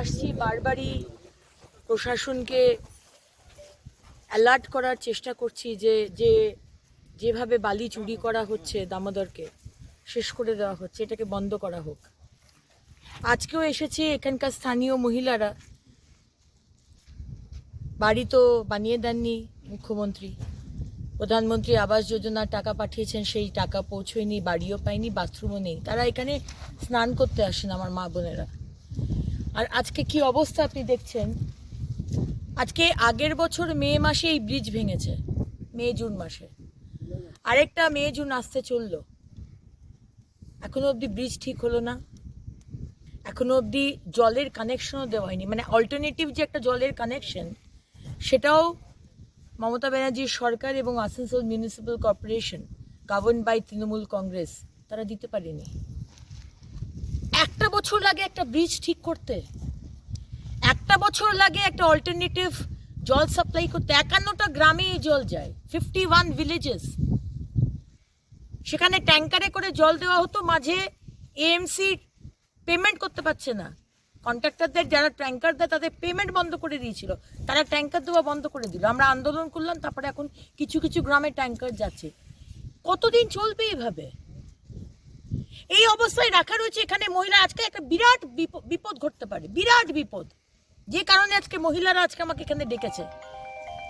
আসছি বারবারই প্রশাসনকে অ্যালার্ট করার চেষ্টা করছি যে যেভাবে বালি চুরি করা হচ্ছে দামোদরকে শেষ করে দেওয়া হচ্ছে, এটাকে বন্ধ করা হোক। আজকেও এসেছে এখানকার স্থানীয় মহিলারা, বাড়ি তো বানিয়ে দেননি মুখ্যমন্ত্রী, প্রধানমন্ত্রী আবাস যোজনার টাকা পাঠিয়েছেন, সেই টাকা পৌঁছয়নি, বাড়িও পায়নি, বাথরুমও নেই। তারা এখানে স্নান করতে আসেন আমার মা বোনেরা। আর আজকে কি অবস্থা আপনি দেখছেন। আজকে আগের বছর মে মাসে এই ব্রিজ ভেঙেছে, মে জুন মাসে, আরেকটা মে জুন আসতে চললো, এখনো অবধি ব্রিজ ঠিক হলো না, এখনো অবধি জলের কানেকশনও দেওয়া হয়নি। মানে অল্টারনেটিভ যে একটা জলের কানেকশন, সেটাও মমতা ব্যানার্জির সরকার এবং Asansol municipal corporation govern by Trinamool Congress তারা দিতে পারেনি। একটা বছর লাগে একটা ব্রিজ ঠিক করতে, একটা বছর লাগে একটা অল্টারনেটিভ জল সাপ্লাই করতে। 51টা গ্রামে এই জল যায়, 51 ভিলেজেস। সেখানে ট্যাঙ্কারে করে জল দেওয়া হতো, মাঝে এএমসি পেমেন্ট করতে পারছে না, কন্ট্রাক্টরদের যারা ট্যাঙ্কার দেয় তাদের পেমেন্ট বন্ধ করে দিয়েছিল, তারা ট্যাঙ্কার দেওয়া বন্ধ করে দিল। আমরা আন্দোলন করলাম, তারপরে এখন কিছু কিছু গ্রামে ট্যাঙ্কার যাচ্ছে। কতদিন চলবে এভাবে? এই অবস্থায় রাখা রয়েছে এখানে মহিলা। আজকে একটা বিরাট বিপদ ঘটতে পারে, বিরাট বিপদ, যে কারণে আজকে মহিলারা আজকে আমাকে এখানে ডেকেছে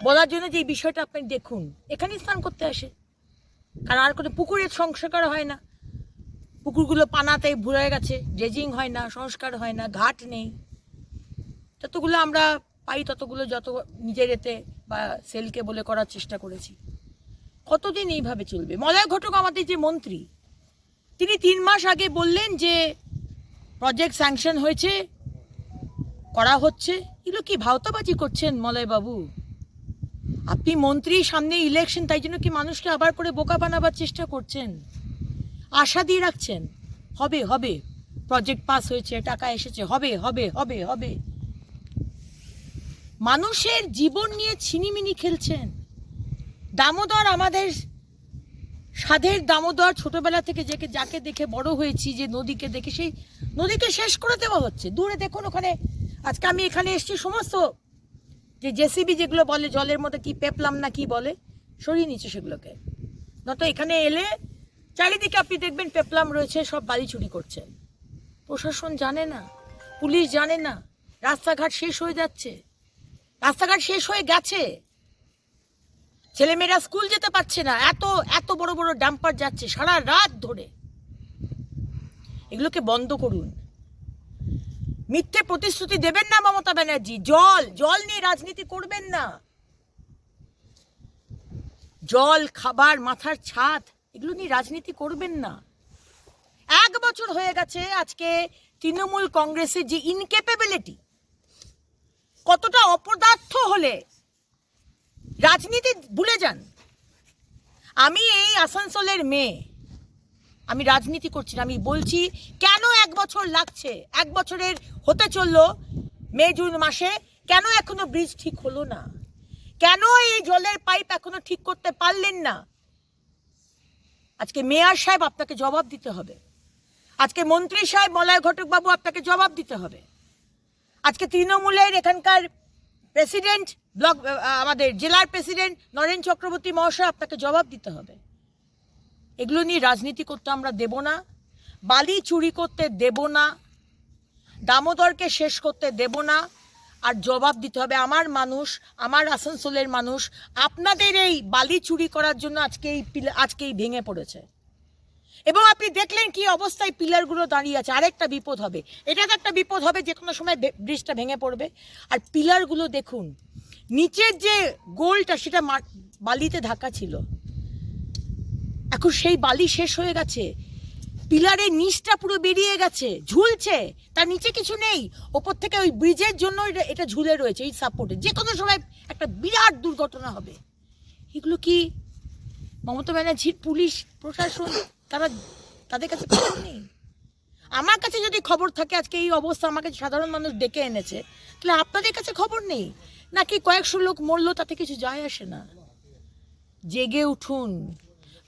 বলার জন্য যে এই বিষয়টা আপনি দেখুন। এখানে স্নান করতে আসে, কারণ আর কোনো পুকুরের সংস্কার হয় না, পুকুরগুলো পানাতে ভরে গেছে, ড্রেজিং হয় না, সংস্কার হয় না, ঘাট নেই। যতগুলো আমরা পাই ততগুলো যত নিজের এতে বা সেলকে বলে করার চেষ্টা করেছি। কতদিন এইভাবে চলবে? মলয় ঘটক আমাদের যে মন্ত্রী, তিনি 3 মাস আগে বললেন যে প্রজেক্ট স্যাংশন হয়েছে, করা হচ্ছে। এগুলো কি ভাওতাবাজি করছেন মলয় বাবু? আপনি মন্ত্রী, সামনে ইলেকশন, তাই জন্য কি মানুষকে আবার করে বোকা বানাবার চেষ্টা করছেন? আশা দিয়ে রাখছেন হবে হবে, প্রজেক্ট পাস হয়েছে, টাকা এসেছে, হবে হবে হবে হবে। মানুষের জীবন নিয়ে ছিনিমিনি খেলছেন। দামোদর আমাদের সাধের দামোদর, ছোটবেলা থেকে যাকে দেখে বড় হয়েছি, যে নদীকে দেখে, সেই নদীকে শেষ করে দেওয়া হচ্ছে। দূরে দেখুন, ওখানে আজকে আমি এখানে এসেছি, সমস্ত যে জেসিবি যেগুলো বলে জলের মধ্যে কি পেপলাম না কি বলে, সরিয়ে নিচ্ছে সেগুলোকে। নত এখানে এলে চারিদিকে আপনি দেখবেন পেপলাম রয়েছে, সব বালি চুরি করছেন। প্রশাসন জানে না, পুলিশ জানে না, রাস্তাঘাট শেষ হয়ে যাচ্ছে, রাস্তাঘাট শেষ হয়ে গেছে, ছেলেমেয়েরা স্কুল যেতে পারছে না, এত এত বড় বড় ডাম্পার যাচ্ছে সারা রাত ধরে। এগুলোকে বন্ধ করুন। মিথ্যে প্রতিশ্রুতি দেবেন না মমতা ব্যানার্জি। জল নিয়ে রাজনীতি করবেন না। জল, খাবার, মাথার ছাদ, এগুলো নিয়ে রাজনীতি করবেন না। 1 বছর হয়ে গেছে আজকে তৃণমূল কংগ্রেসের যে ইনক্যাপেবিলিটি, কতটা অপদার্থ হলে রাজনীতি ভুলে যান। আমি এই আসানসোলের মেয়ে, আমি রাজনীতি করছি না, আমি বলছি কেন 1 বছর লাগছে। 1 বছরের হতে চললো মে জুন মাসে, কেন এখনো ব্রিজ ঠিক হলো না? কেন এই জলের পাইপ এখনো ঠিক করতে পারলেন না? আজকে মেয়র সাহেব আপনাকে জবাব দিতে হবে, আজকে মন্ত্রী সাহেব মলয় ঘটক বাবু আপনাকে জবাব দিতে হবে, আজকে তৃণমূলের এখানকার প্রেসিডেন্ট, ব্লক আমাদের জেলার প্রেসিডেন্ট নরেন চক্রবর্তী মহাশয় আপনাকে জবাব দিতে হবে। এগুলো নিয়ে রাজনীতি করতে আমরা দেব না, বালি চুরি করতে দেব না, দামোদরকে শেষ করতে দেব না। আর জবাব দিতে হবে আমার মানুষ, আমার আসানসোলের মানুষ আপনাদের এই বালি চুরি করার জন্য আজকেই ভেঙে পড়েছে। এবং আপনি দেখলেন কি অবস্থায় পিলারগুলো দাঁড়িয়ে আছে। আরেকটা বিপদ হবে, এটা তো একটা বিপদ হবে, যে কোনো সময় ব্রিজটা ভেঙে পড়বে। আর পিলারগুলো দেখুন, নিচের যে গোলটা সেটা বালিতে ঢাকা ছিল, এখন সেই বালি শেষ হয়ে গেছে, পিলারের নিচটা পুরো বেরিয়ে গেছে, ঝুলছে, তার নিচে কিছু নেই, ওপর থেকে ওই ব্রিজের জন্য এটা ঝুলে রয়েছে, এই সাপোর্টে। যে কোনো সময় একটা বিরাট দুর্ঘটনা হবে। এগুলো কি মমতা ব্যানার্জির পুলিশ প্রশাসন তাদের কাছে খবর নেই? আমার কাছে যদি খবর থাকে আজকে এই অবস্থা, আমাকে সাধারণ মানুষ ডেকে এনেছে, তাহলে আপনাদের কাছে খবর নেই নাকি? কয়েকশো লোক মরলো, তাতে কিছু যায় আসে না। জেগে উঠুন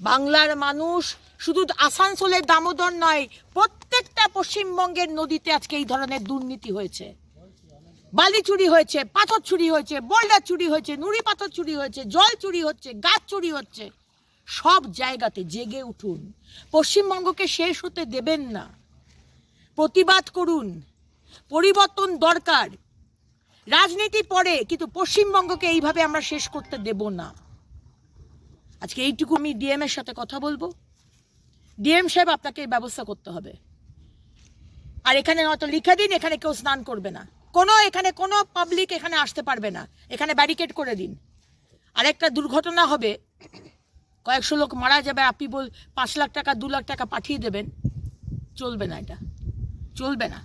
বাংলার মানুষ। শুধু আসানসোলের দামোদর নয়, প্রত্যেকটা পশ্চিমবঙ্গের নদীতে আজকে এই ধরনের দুর্নীতি হয়েছে। বালি চুরি হয়েছে, পাথর চুরি হয়েছে, বোল্ডার চুরি হয়েছে, নুড়ি পাথর চুরি হয়েছে, জল চুরি হচ্ছে, গাছ চুরি হচ্ছে। সব জায়গাতে জেগে উঠুন, পশ্চিমবঙ্গকে শেষ হতে দেবেন না, প্রতিবাদ করুন। পরিবর্তন দরকার, রাজনীতি পরে, কিন্তু পশ্চিমবঙ্গকে এইভাবে আমরা শেষ করতে দেব না। আজকে এইটুকু আমি ডিএম এর সাথে কথা বলবো। ডিএম সাহেব, আপনাকে এই ব্যবস্থা করতে হবে। আর এখানে হয়তো লিখে দিন এখানে কেউ স্নান করবে না, এখানে কোনো পাবলিক এখানে আসতে পারবে না, এখানে ব্যারিকেড করে দিন। আরেকটা দুর্ঘটনা হবে, কয়েকশো লোক মারা যাবে, আপনি 5 লাখ টাকা 2 লাখ টাকা পাঠিয়ে দেবেন, চলবে না, এটা চলবে না।